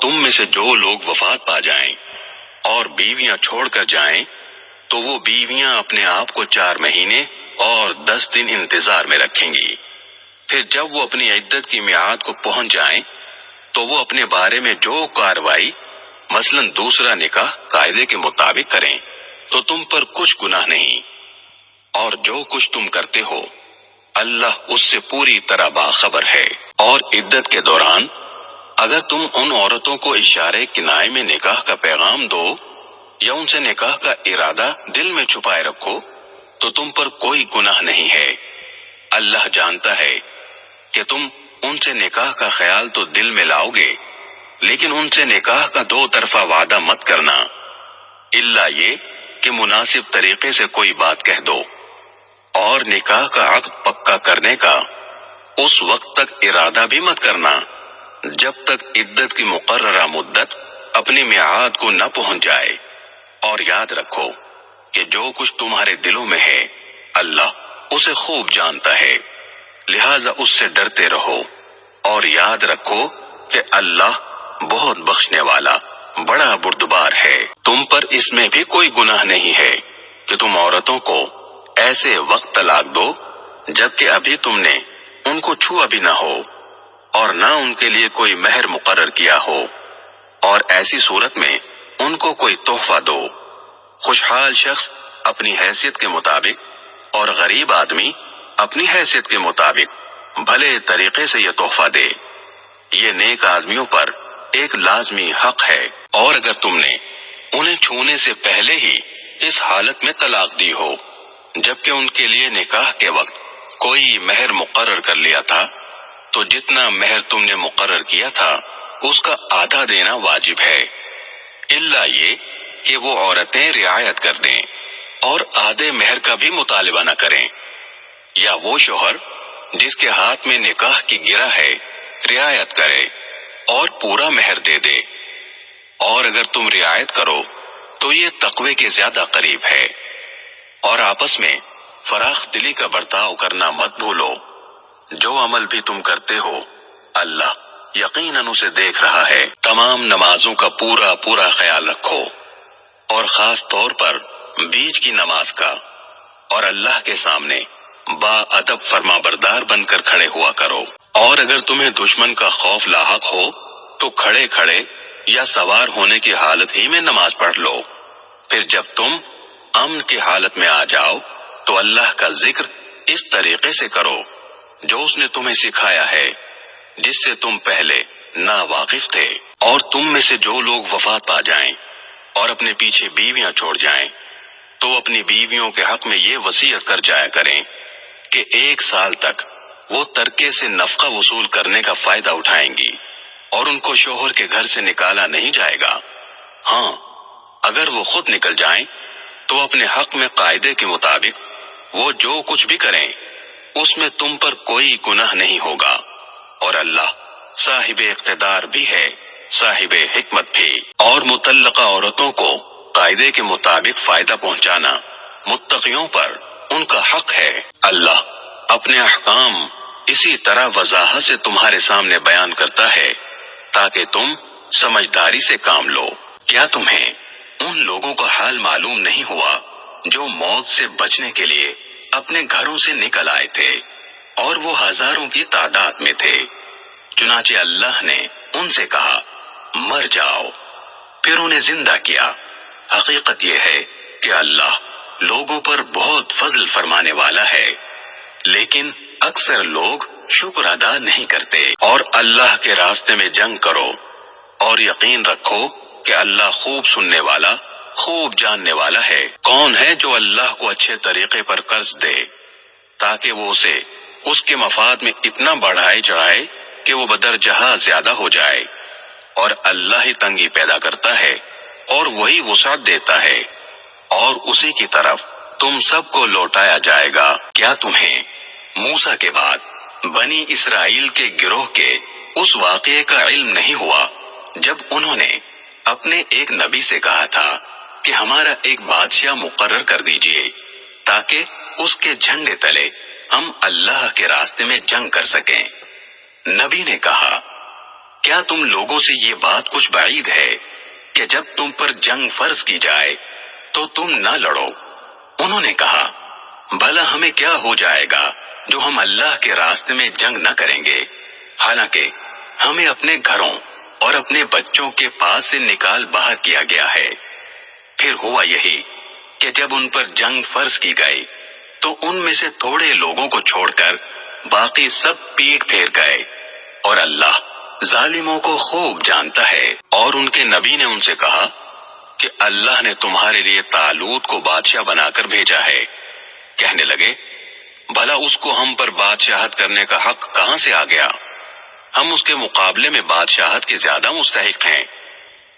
تم میں سے جو لوگ وفات پا جائیں اور بیویاں چھوڑ کر جائیں تو وہ بیویاں اپنے آپ کو 4 مہینے اور 10 دن انتظار میں رکھیں گی۔ پھر جب وہ اپنی عدت کی میعاد کو پہنچ جائیں تو وہ اپنے بارے میں جو کارروائی مثلا دوسرا نکاح قاعدے کے مطابق کریں تو تم پر کچھ گناہ نہیں، اور جو کچھ تم کرتے ہو اللہ اس سے پوری طرح باخبر ہے۔ اور عدت کے دوران اگر تم ان عورتوں کو اشارے کنائے میں نکاح کا پیغام دو یا ان سے نکاح کا ارادہ دل میں چھپائے رکھو تو تم پر کوئی گناہ نہیں ہے۔ اللہ جانتا ہے کہ تم ان سے نکاح کا خیال تو دل میں لاؤ گے، لیکن ان سے نکاح کا 2 طرفہ وعدہ مت کرنا، الا یہ کہ مناسب طریقے سے کوئی بات کہہ دو، اور نکاح کا عقد پکا کرنے کا اس وقت تک ارادہ بھی مت کرنا جب تک عدت کی مقررہ مدت اپنی میعاد کو نہ پہنچ جائے۔ اور یاد رکھو کہ جو کچھ تمہارے دلوں میں ہے اللہ اسے خوب جانتا ہے، لہذا اس سے ڈرتے رہو، اور یاد رکھو کہ اللہ بہت بخشنے والا بڑا بردبار ہے۔ تم پر اس میں بھی کوئی گناہ نہیں ہے کہ تم عورتوں کو ایسے وقت طلاق دو جبکہ ابھی تم نے ان کو چھوا بھی نہ ہو اور نہ ان کے لیے کوئی مہر مقرر کیا ہو، اور ایسی صورت میں ان کو کوئی تحفہ دو۔ خوشحال شخص اپنی حیثیت کے مطابق اور غریب آدمی اپنی حیثیت کے مطابق بھلے طریقے سے یہ تحفہ دے، یہ نیک آدمیوں پر ایک لازمی حق ہے۔ اور اگر تم نے انہیں چھونے سے پہلے ہی اس حالت میں طلاق دی ہو جبکہ ان کے لیے نکاح کے وقت کوئی مہر مقرر کر لیا تھا تو جتنا مہر تم نے مقرر کیا تھا اس کا آدھا دینا واجب ہے، الا یہ کہ وہ عورتیں رعایت کر دیں اور آدھے مہر کا بھی مطالبہ نہ کریں، یا وہ شوہر جس کے ہاتھ میں نکاح کی گرہ ہے رعایت کرے اور پورا مہر دے دے۔ اور اگر تم رعایت کرو تو یہ تقوی کے زیادہ قریب ہے۔ اور آپس میں فراخ دلی کا برتاؤ کرنا مت بھولو، جو عمل بھی تم کرتے ہو اللہ یقیناً اسے دیکھ رہا ہے۔ تمام نمازوں کا پورا خیال رکھو، اور خاص طور پر بیچ کی نماز کا، اور اللہ کے سامنے با ادب فرما بردار بن کر کھڑے ہوا کرو۔ اور اگر تمہیں دشمن کا خوف لاحق ہو تو کھڑے کھڑے یا سوار ہونے کی حالت ہی میں نماز پڑھ لو، پھر جب تم امن کی حالت میں آ جاؤ تو اللہ کا ذکر اس طریقے سے کرو جو اس نے تمہیں سکھایا ہے جس سے تم پہلے ناواقف تھے۔ اور تم میں سے جو لوگ وفات پا جائیں اور اپنے پیچھے بیویاں چھوڑ جائیں تو اپنی بیویوں کے حق میں یہ وصیت کر جایا کریں کہ 1 سال تک وہ ترکے سے نفقہ وصول کرنے کا فائدہ اٹھائیں گی اور ان کو شوہر کے گھر سے نکالا نہیں جائے گا۔ ہاں اگر وہ خود نکل جائیں تو اپنے حق میں قاعدے کے مطابق وہ جو کچھ بھی کریں اس میں تم پر کوئی گناہ نہیں ہوگا، اور اللہ صاحب اقتدار بھی ہے، صاحب حکمت بھی۔ اور مطلقہ عورتوں کو قاعدے کے مطابق فائدہ پہنچانا متقیوں پر ان کا حق ہے۔ اللہ اپنے احکام اسی طرح وضاحت سے تمہارے سامنے بیان کرتا ہے تاکہ تم سمجھداری سے کام لو۔ کیا تمہیں ان لوگوں کا حال معلوم نہیں ہوا جو موت سے بچنے کے لیے اپنے گھروں سے نکل آئے تھے اور وہ ہزاروں کی تعداد میں تھے؟ چنانچہ اللہ نے ان سے کہا مر جاؤ، پھر انہیں زندہ کیا۔ حقیقت یہ ہے کہ اللہ لوگوں پر بہت فضل فرمانے والا ہے، لیکن اکثر لوگ شکر ادا نہیں کرتے۔ اور اللہ کے راستے میں جنگ کرو اور یقین رکھو کہ اللہ خوب سننے والا خوب جاننے والا ہے۔ کون ہے جو اللہ کو اچھے طریقے پر قرض دے تاکہ وہ اسے اس کے مفاد میں اتنا بڑھائے چڑھائے کہ وہ بدرجہ زیادہ ہو جائے؟ اور اللہ ہی تنگی پیدا کرتا ہے اور وہی وسعت دیتا ہے، اور اسی کی طرف تم سب کو لوٹایا جائے گا۔ کیا تمہیں موسیٰ کے بعد بنی اسرائیل کے گروہ کے اس واقعے کا علم نہیں ہوا جب انہوں نے اپنے ایک نبی سے کہا تھا کہ ہمارا ایک بادشاہ مقرر کر دیجئے تاکہ اس کے جھنڈے تلے ہم اللہ کے راستے میں جنگ کر سکیں؟ نبی نے کہا کیا تم لوگوں سے یہ بات کچھ بعید ہے کہ جب تم پر جنگ فرض کی جائے تو تم نہ لڑو؟ انہوں نے کہا، بھلا ہمیں کیا ہو جائے گا جو ہم اللہ کے راستے میں جنگ نہ کریں گے، حالانکہ ہمیں اپنے گھروں اور اپنے بچوں کے پاس سے نکال باہر کیا گیا ہے۔ پھر ہوا یہی کہ جب ان پر جنگ فرض کی گئی تو ان میں سے تھوڑے لوگوں کو چھوڑ کر باقی سب پیٹ پھیر گئے، اور اللہ ظالموں کو خوب جانتا ہے۔ اور ان کے نبی نے ان سے کہا کہ اللہ نے تمہارے لیے طالوت کو بادشاہ بنا کر بھیجا ہے۔ کہنے لگے، بھلا اس کو ہم پر بادشاہت کرنے کا حق کہاں سے آ گیا؟ ہم اس کے مقابلے میں بادشاہت کے زیادہ مستحق ہیں،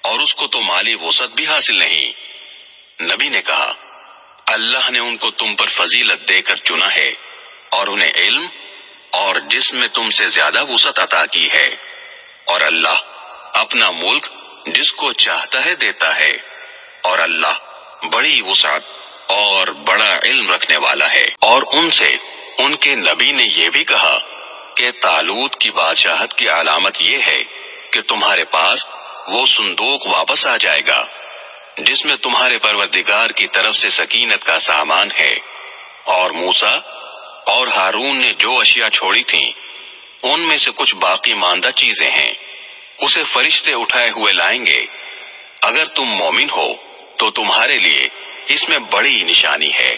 اور اس کو تو مالی وسعت بھی حاصل نہیں۔ نبی نے کہا، اللہ نے ان کو تم پر فضیلت دے کر چنا ہے، اور انہیں علم اور جسم میں تم سے زیادہ وسعت عطا کی ہے، اور اللہ اپنا ملک جس کو چاہتا ہے دیتا ہے، اور اللہ بڑی وسعت اور بڑا علم رکھنے والا ہے۔ اور ان سے ان کے نبی نے یہ بھی کہا کہ طالوت کی بادشاہت کی علامت یہ ہے کہ تمہارے پاس وہ صندوق واپس آ جائے گا جس میں تمہارے پروردگار کی طرف سے سکینت کا سامان ہے، اور موسیٰ اور ہارون نے جو اشیاء چھوڑی تھیں ان میں سے کچھ باقی ماندہ چیزیں ہیں، اسے فرشتے اٹھائے ہوئے لائیں گے۔ اگر تم مومن ہو تو تمہارے لیے اس میں بڑی نشانی ہے۔